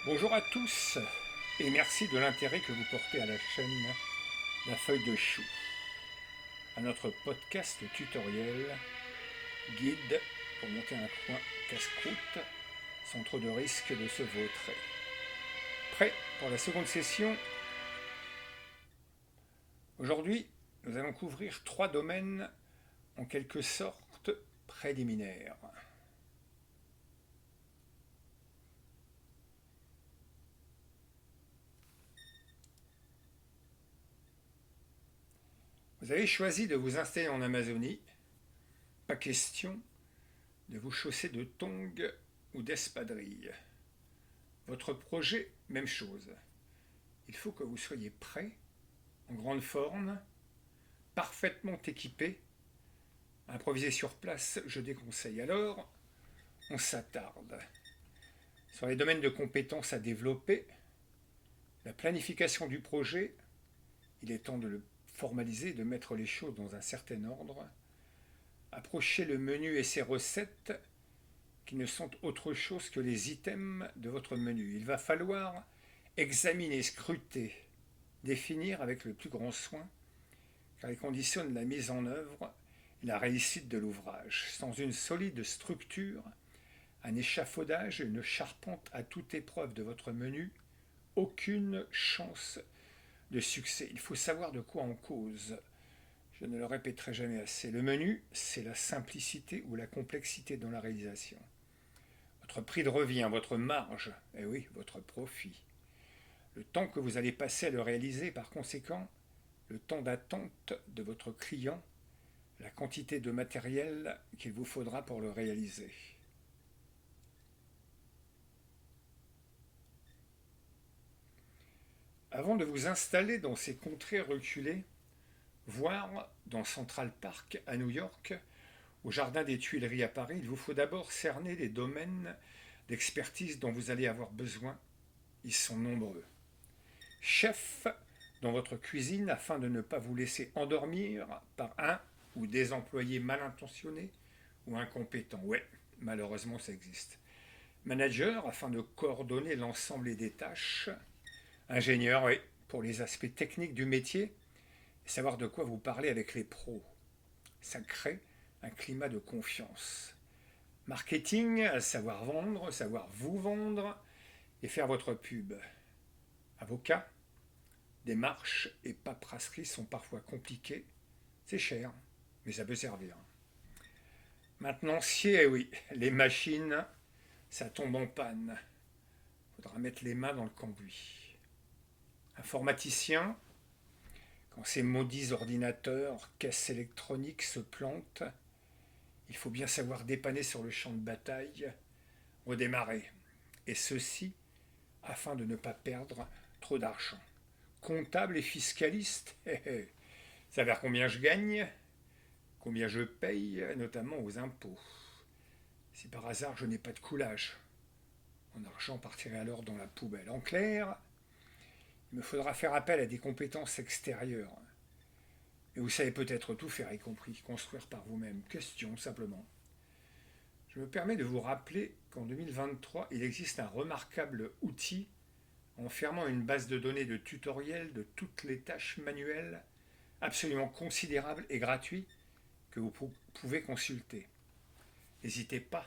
Bonjour à tous et merci de l'intérêt que vous portez à la chaîne La Feuille de Chou, à notre podcast tutoriel guide pour monter un coin casse-croûte sans trop de risque de se vautrer. Prêt pour la seconde session? Aujourd'hui, nous allons couvrir 3 domaines en quelque sorte préliminaires. Vous avez choisi de vous installer en Amazonie. Pas question de vous chausser de tongs ou d'espadrilles. Votre projet, même chose. Il faut que vous soyez prêt, en grande forme, parfaitement équipé. Improviser sur place, je déconseille. Alors, on s'attarde sur les domaines de compétences à développer, la planification du projet. Il est temps de le formaliser, de mettre les choses dans un certain ordre. Approcher le menu et ses recettes qui ne sont autre chose que les items de votre menu. Il va falloir examiner, scruter, définir avec le plus grand soin, car il conditionne la mise en œuvre et la réussite de l'ouvrage. Sans une solide structure, un échafaudage, une charpente à toute épreuve de votre menu, aucune chance de succès. Il faut savoir de quoi on cause. Je ne le répéterai jamais assez. Le menu, c'est la simplicité ou la complexité dans la réalisation. Votre prix de revient, votre marge, et oui, votre profit. Le temps que vous allez passer à le réaliser, par conséquent, le temps d'attente de votre client, la quantité de matériel qu'il vous faudra pour le réaliser. Avant de vous installer dans ces contrées reculées, voire dans Central Park à New York, au Jardin des Tuileries à Paris, il vous faut d'abord cerner les domaines d'expertise dont vous allez avoir besoin. Ils sont nombreux. Chef dans votre cuisine afin de ne pas vous laisser endormir par un ou des employés mal intentionnés ou incompétents. Ouais, malheureusement ça existe. Manager afin de coordonner l'ensemble des tâches. Ingénieur, oui, pour les aspects techniques du métier et savoir de quoi vous parlez avec les pros. Ça crée un climat de confiance. Marketing, savoir vendre, savoir vous vendre et faire votre pub. Avocat, démarches et paperasseries sont parfois compliquées. C'est cher, mais ça peut servir. Maintenancier, eh oui, les machines, ça tombe en panne. Il faudra mettre les mains dans le cambouis. Informaticien, quand ces maudits ordinateurs, caisses électroniques se plantent, il faut bien savoir dépanner sur le champ de bataille, redémarrer. Et ceci afin de ne pas perdre trop d'argent. Comptable et fiscaliste, savoir combien je gagne, combien je paye, notamment aux impôts. Si par hasard je n'ai pas de coulage, mon argent partirait alors dans la poubelle. En clair, il me faudra faire appel à des compétences extérieures. Et vous savez peut-être tout faire, y compris construire par vous-même. Question simplement. Je me permets de vous rappeler qu'en 2023, il existe un remarquable outil enfermant une base de données de tutoriels de toutes les tâches manuelles absolument considérable et gratuit que vous pouvez consulter. N'hésitez pas,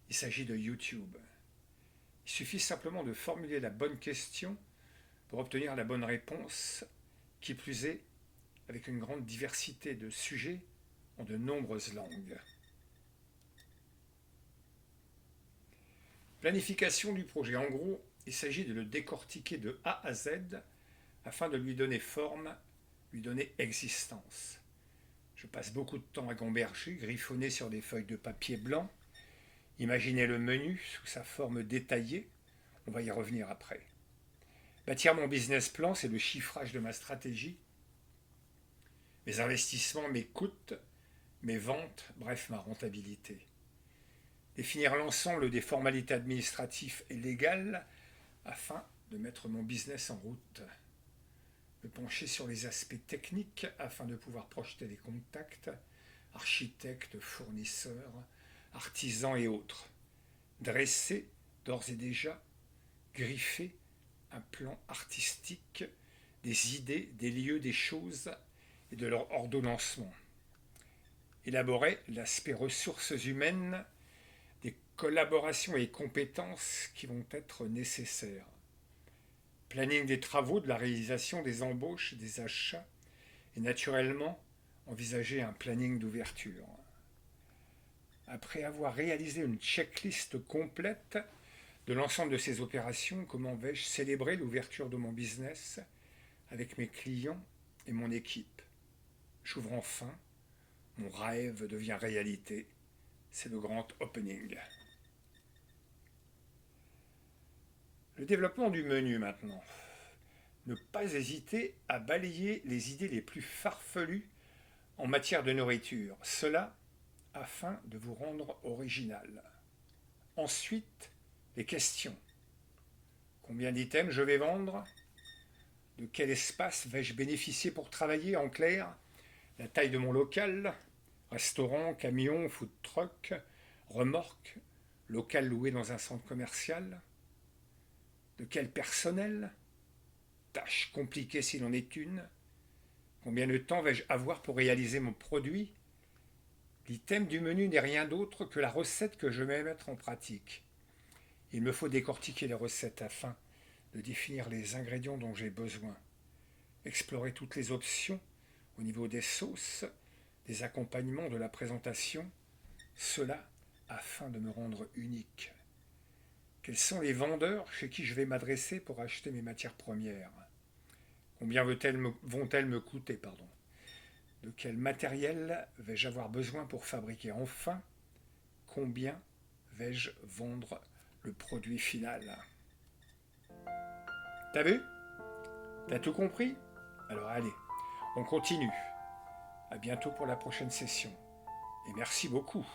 il s'agit de YouTube. Il suffit simplement de formuler la bonne question pour obtenir la bonne réponse, qui plus est, avec une grande diversité de sujets en de nombreuses langues. Planification du projet. En gros, il s'agit de le décortiquer de A à Z afin de lui donner forme, lui donner existence. Je passe beaucoup de temps à gamberger, griffonner sur des feuilles de papier blanc, imaginer le menu sous sa forme détaillée, on va y revenir après. Bâtir mon business plan, c'est le chiffrage de ma stratégie, mes investissements, mes coûts, mes ventes, bref, ma rentabilité. Définir l'ensemble des formalités administratives et légales afin de mettre mon business en route. Me pencher sur les aspects techniques afin de pouvoir projeter des contacts, architectes, fournisseurs, artisans et autres. Dresser d'ores et déjà griffer un plan artistique des idées, des lieux, des choses et de leur ordonnancement. Élaborer l'aspect ressources humaines, des collaborations et compétences qui vont être nécessaires. Planning des travaux, de la réalisation des embauches, des achats et naturellement envisager un planning d'ouverture. Après avoir réalisé une checklist complète de l'ensemble de ces opérations, comment vais-je célébrer l'ouverture de mon business avec mes clients et mon équipe? J'ouvre enfin, mon rêve devient réalité, c'est le grand opening. Le développement du menu maintenant. Ne pas hésiter à balayer les idées les plus farfelues en matière de nourriture, cela afin de vous rendre original. Ensuite, les questions. Combien d'items je vais vendre? De quel espace vais-je bénéficier pour travailler? En clair, la taille de mon local, restaurant, camion, food truck, remorque, local loué dans un centre commercial. De quel personnel? Tâche compliquée s'il en est une. Combien de temps vais-je avoir pour réaliser mon produit? L'item du menu n'est rien d'autre que la recette que je vais mettre en pratique. Il me faut décortiquer les recettes afin de définir les ingrédients dont j'ai besoin. Explorer toutes les options au niveau des sauces, des accompagnements, de la présentation. Cela afin de me rendre unique. Quels sont les vendeurs chez qui je vais m'adresser pour acheter mes matières premières? Combien vont-elles me coûter, De quel matériel vais-je avoir besoin pour fabriquer? Enfin, combien vais-je vendre le produit final? T'as vu? T'as tout compris? Alors allez, on continue. À bientôt pour la prochaine session. Et merci beaucoup.